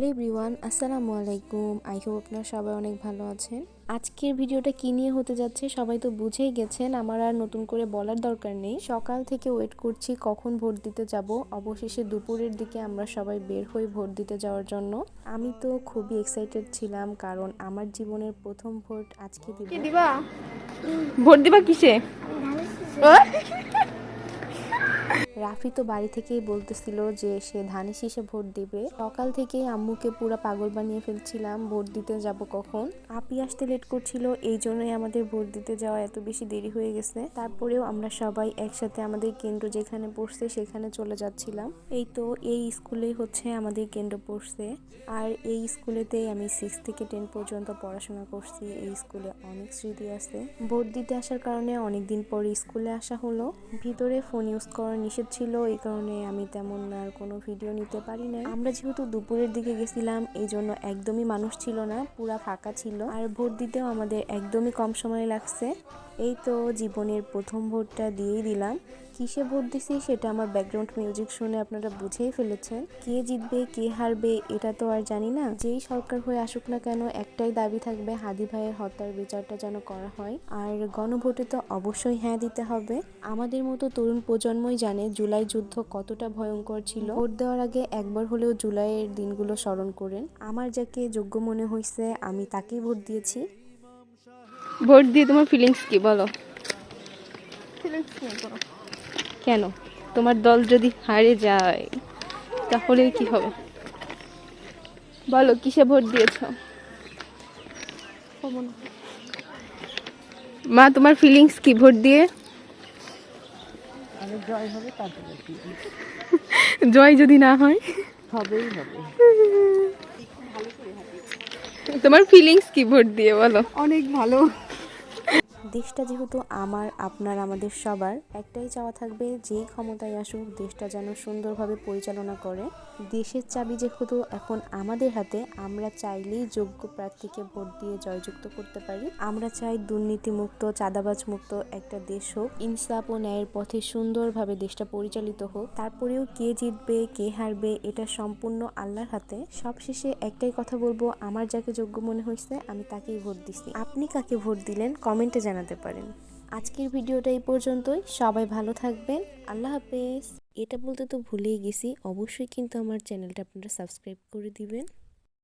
Hello everyone, আসসালামু আলাইকুম। I hope আপনারা সবাই অনেক ভালো আছেন। আজকের ভিডিওটা কী নিয়ে হতে যাচ্ছে সবাই তো বুঝেই গেছেন, আমার আর নতুন করে বলার দরকার নেই। সকাল থেকে ওয়েট করছি কখন ভোট দিতে যাব। অবশেষে দুপুরের দিকে আমরা সবাই বের হই ভোট দিতে যাওয়ার জন্য। আমি তো খুবই এক্সাইটেড ছিলাম, কারণ আমার জীবনের প্রথম ভোট আজকে দিব। ভোট দিবা কিসে? রাফি তো বাড়ি থেকেই বলতেছিল যে সে ধানের শীষে ভোট দিবে। সকাল থেকেই আম্মুকে পুরো পাগল বানিয়ে ফেলছিলাম ভোট দিতে যাব কখন। আপি আসতে লেট করছিল, এই জন্যই আমাদের ভোট দিতে যাওয়া এত বেশি দেরি হয়ে গেছে। তারপরেও আমরা সবাই একসাথে আমাদের কেন্দ্র যেখানে পড়ছে সেখানে চলে যাচ্ছিলাম। এই তো এই স্কুলেই হচ্ছে আমাদের কেন্দ্র পড়ছে, আর এই স্কুলেতেই আমি 6 থেকে 10 পর্যন্ত পড়াশোনা করছি। এই স্কুলে অনেক স্মৃতি আছে। ভোট দিতে আসার কারণে অনেকদিন পরে স্কুলে আসা হলো। ভিতরে ফোন ইউজ করা নিষেধ ছিল, এই কারণে আমি তেমন আর কোনো ভিডিও নিতে পারি না। আমরা যেহেতু দুপুরের দিকে গেছিলাম, এই জন্য একদমই মানুষ ছিল না, পুরা ফাঁকা ছিল। আর ভোট দিতেও আমাদের একদমই কম সময় লাগছে। এই তো জীবনের প্রথম ভোটটা দিয়েই দিলাম। কিসে ভোট দিছি সেটা আমার ব্যাকগ্রাউন্ড মিউজিক শুনে আপনারা বুঝেই ফেলেছেন। কে জিতবে কে হারবে এটা তো আর জানি না। যেই সরকার হয়ে আসুক না কেন, একটাই দাবি থাকবে, হাদি ভাইয়ের হত্যার বিচারটা যেন করা হয়। আর গণভোটে তো অবশ্যই হ্যাঁ দিতে হবে। আমাদের মতো তরুণ প্রজন্মই জানে জুলাই যুদ্ধ কতটা ভয়ঙ্কর ছিল। ভোট দেওয়ার আগে একবার হলেও জুলাইয়ের দিনগুলো স্মরণ করেন। আমার যাকে যোগ্য মনে হয়েছে আমি তাকেই ভোট দিয়েছি। ভোট দিয়ে তোমার ফিলিংস কি বলো? কেন? তোমার দল যদি হারে যায় তাহলে কি হবে? বলো কিসে ভোট দিয়েছো? মা তোমার ফিলিংস কি ভোট দিয়ে? জয় হবে, তারপরে জয় যদি না হয় হবেই হবে। তোমার ফিলিংস কি ভোট দিয়ে বলো? অনেক ভালো। দেশটা যেহেতু আমার, আপনার, আমাদের সবার, একটাই চাওয়া থাকবে যেই ক্ষমতায় আসুক দেশটা যেন সুন্দরভাবে পরিচালনা করে। দেশের চাবি যেহেতু এখন আমাদের হাতে, আমরা চাইলেই যোগ্য প্রার্থীকে ভোট দিয়ে জয়যুক্ত করতে পারি। আমরা চাই দুর্নীতিমুক্ত, চাঁদাবাজ মুক্ত একটা দেশ হোক, ইনসাফ ও ন্যায়ের পথে সুন্দরভাবে দেশটা পরিচালিত হোক। তারপরেও কে জিতবে কে হারবে এটা সম্পূর্ণ আল্লাহর হাতে। সবশেষে একটাই কথা বলবো, আমার যাকে যোগ্য মনে হয়েছে আমি তাকেই ভোট দিছি। আপনি কাকে ভোট দিলেন কমেন্টে জানাতে পারেন। আজকের ভিডিওটা এই পর্যন্তই। সবাই ভালো থাকবেন। আল্লাহ হাফেজ। এটা বলতে তো ভুলেই গেছি, অবশ্যই কিন্তু আমার চ্যানেলটা আপনারা সাবস্ক্রাইব করে দিবেন।